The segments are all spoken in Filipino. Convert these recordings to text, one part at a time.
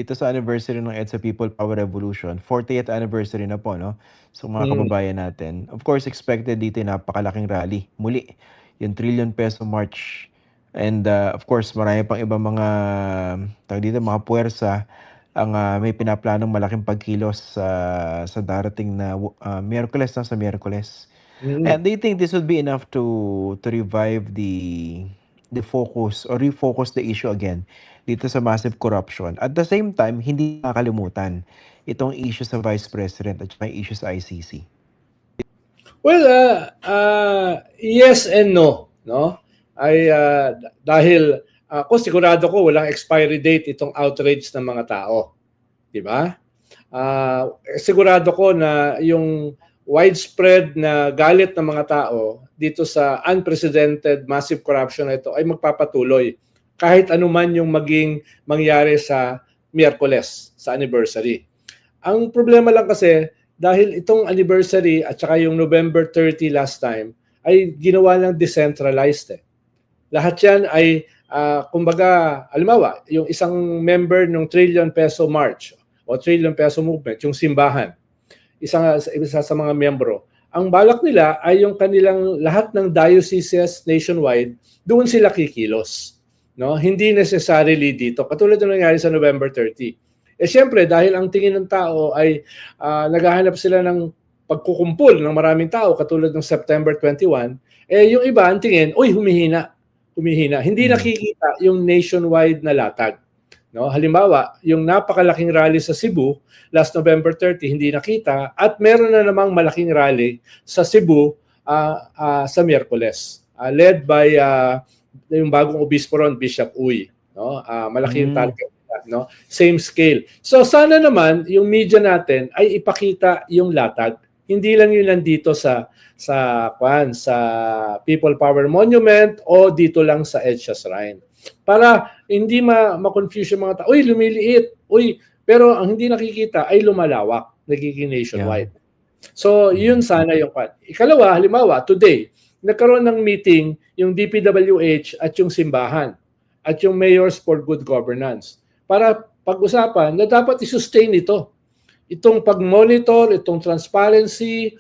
Dito sa anniversary ng EDSA People Power Revolution, 40th anniversary na po, no? So mga Mm. kababayan natin. Of course, expected dito yung napakalaking rally. Muli, yung trillion peso march. And of course, marami pang ibang mga, tawag dito, mga puwersa ang may pinaplanong malaking pagkilos sa darating na Miyerkules, no? Sa Miyerkules. Mm. And do you think this would be enough to revive the focus or refocus the issue again dito sa massive corruption? At the same time, hindi makakalimutan itong issue sa Vice President at may issue sa ICC. Well, yes and no, no? Ay dahil ako sigurado ko walang expiry date itong outrage ng mga tao, 'di ba? Sigurado ko na yung widespread na galit ng mga tao dito sa unprecedented massive corruption na ito ay magpapatuloy kahit anuman yung maging mangyari sa Miyerkules, sa anniversary. Ang problema lang kasi, dahil itong anniversary at saka yung November 30 last time, ay ginawa lang decentralized. Lahat yan ay, kumbaga, alimawa, yung isang member ng trillion peso march o trillion peso movement, yung simbahan, isa sa mga miyembro, ang balak nila ay yung kanilang lahat ng dioceses nationwide, doon sila kikilos. No? Hindi necessarily dito. Katulad ng nangyari sa November 30. Siyempre, dahil ang tingin ng tao ay naghahanap sila ng pagkukumpul ng maraming tao, katulad ng September 21, yung iba ang tingin, uy, humihina. Hindi nakikita yung nationwide na latag. No? Halimbawa, yung napakalaking rally sa Cebu, last November 30, hindi nakita, at meron na namang malaking rally sa Cebu sa Miyerkules, led by yung bagong obispo ron, Bishop Uy. No? Malaki yung target. No? Same scale. So sana naman yung media natin ay ipakita yung latag. Hindi lang yun nandito sa People Power Monument o dito lang sa EDSA Shrine. Para hindi ma-confuse yung mga tao. Uy, lumiliit. Uy, pero ang hindi nakikita ay lumalawak, nagiging nationwide. Yeah. So yun sana yung part. Ikalawa, halimbawa, today, nagkaroon ng meeting yung DPWH at yung simbahan at yung Mayors for Good Governance para pag-usapan na dapat i-sustain ito. Itong pag-monitor, itong transparency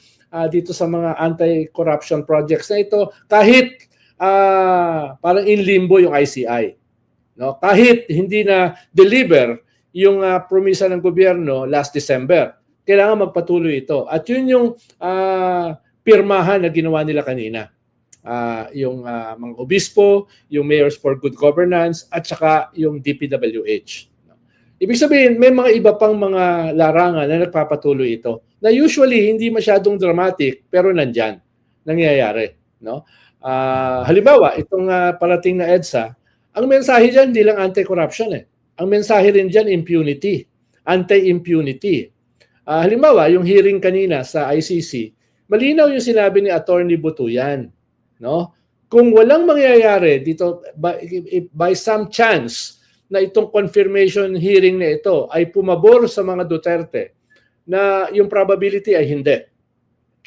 dito sa mga anti-corruption projects na ito, kahit parang in limbo yung ICI. No? Kahit hindi na deliver yung promisa ng gobyerno last December, kailangan magpatuloy ito. At yun yung pirmahan na ginawa nila kanina. Yung mga obispo, yung Mayors for Good Governance, at saka yung DPWH. Ibig sabihin, may mga iba pang mga larangan na nagpapatuloy ito na usually hindi masyadong dramatic pero nandyan, nangyayari. No? Halimbawa, itong parating na EDSA, ang mensahe dyan hindi lang anti-corruption. Ang mensahe rin dyan, impunity, anti-impunity. Halimbawa, yung hearing kanina sa ICC, malinaw yung sinabi ni Attorney Butuyan. No? Kung walang mangyayari dito by some chance na itong confirmation hearing na ito ay pumabor sa mga Duterte, na yung probability ay hindi.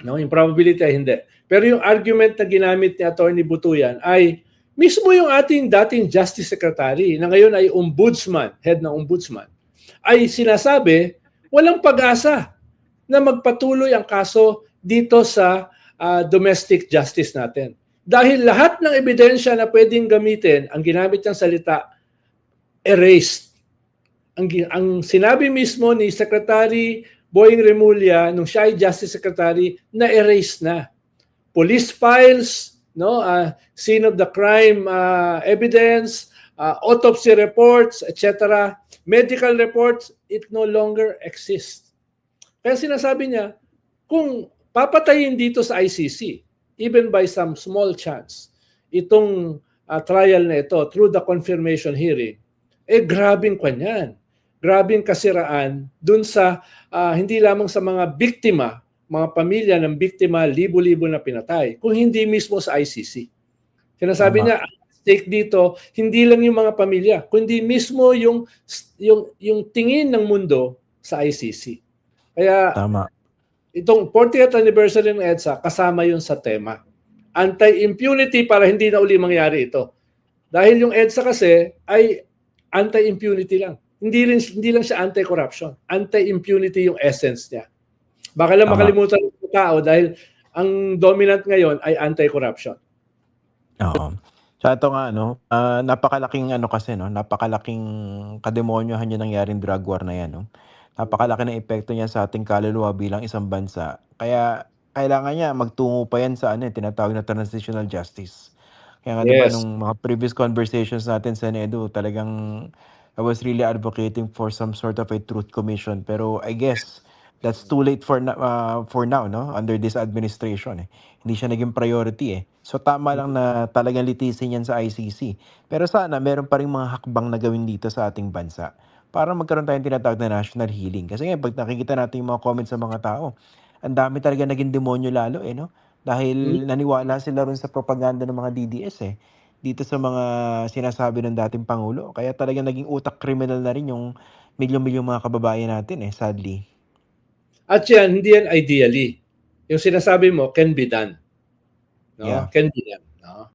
No, yung probability ay hindi. Pero yung argument na ginamit ni Attorney Butuyan ay mismo yung ating dating Justice Secretary na ngayon ay ombudsman, head ng ombudsman, ay sinasabi walang pag-asa na magpatuloy ang kaso dito sa domestic justice natin. Dahil lahat ng ebidensya na pwedeng gamitin, ang ginamit niyang salita, erased. Ang sinabi mismo ni Secretary Boying Remulla nung siya ay Justice Secretary, na erased na. Police files, no, scene of the crime evidence, autopsy reports, etc., medical reports, it no longer exists. Kaya sinasabi niya, kung papatayin dito sa ICC, even by some small chance, itong trial na ito through the confirmation hearing, grabing kanyan. Grabing kasiraan dun sa hindi lamang sa mga biktima, mga pamilya ng biktima, libo-libo na pinatay, kung hindi mismo sa ICC. Sinasabi niya, ang stake dito, hindi lang yung mga pamilya, kundi mismo yung tingin ng mundo sa ICC. Kaya itong 40th anniversary ng EDSA, kasama yun sa tema. Anti-impunity para hindi na uli mangyari ito. Dahil yung EDSA kasi ay anti-impunity lang. hindi lang siya anti-corruption. Anti-impunity yung essence niya. Baka lang Tama. makalimutan ng tao dahil ang dominant ngayon ay anti-corruption. Oo. Sa ito nga napakalaking kasi 'no, napakalaking kademonyohan yung nangyaring drug war na 'yan 'no. Napakalaki ng epekto niya sa ating kaluluwa bilang isang bansa. Kaya kailangan niya magtungo pa 'yan sa tinatawag na transitional justice. Kaya nga 'di ba Yes. nung mga previous conversations natin sa NEDU talagang I was really advocating for some sort of a truth commission pero I guess that's too late for now 'no, under this administration, eh. Hindi siya naging priority, eh. So tama lang na talagang litisin 'yan sa ICC. Pero sana meron pa ring mga hakbang na gawin dito sa ating bansa para magkaroon tayong tinatawag na national healing. Kasi ngayon 'pag nakikita natin yung mga comments sa mga tao, ang dami talaga naging demonyo lalo, 'no? Hmm. Dahil naniwala sila ron sa propaganda ng mga DDS, dito sa mga sinasabi ng dating pangulo. Kaya talagang naging utak kriminal na rin yung milyon-milyong mga kababayan natin, sadly. At yan, hindi yan ideally. Yung sinasabi mo can be done. No? Yeah. Can be done. No?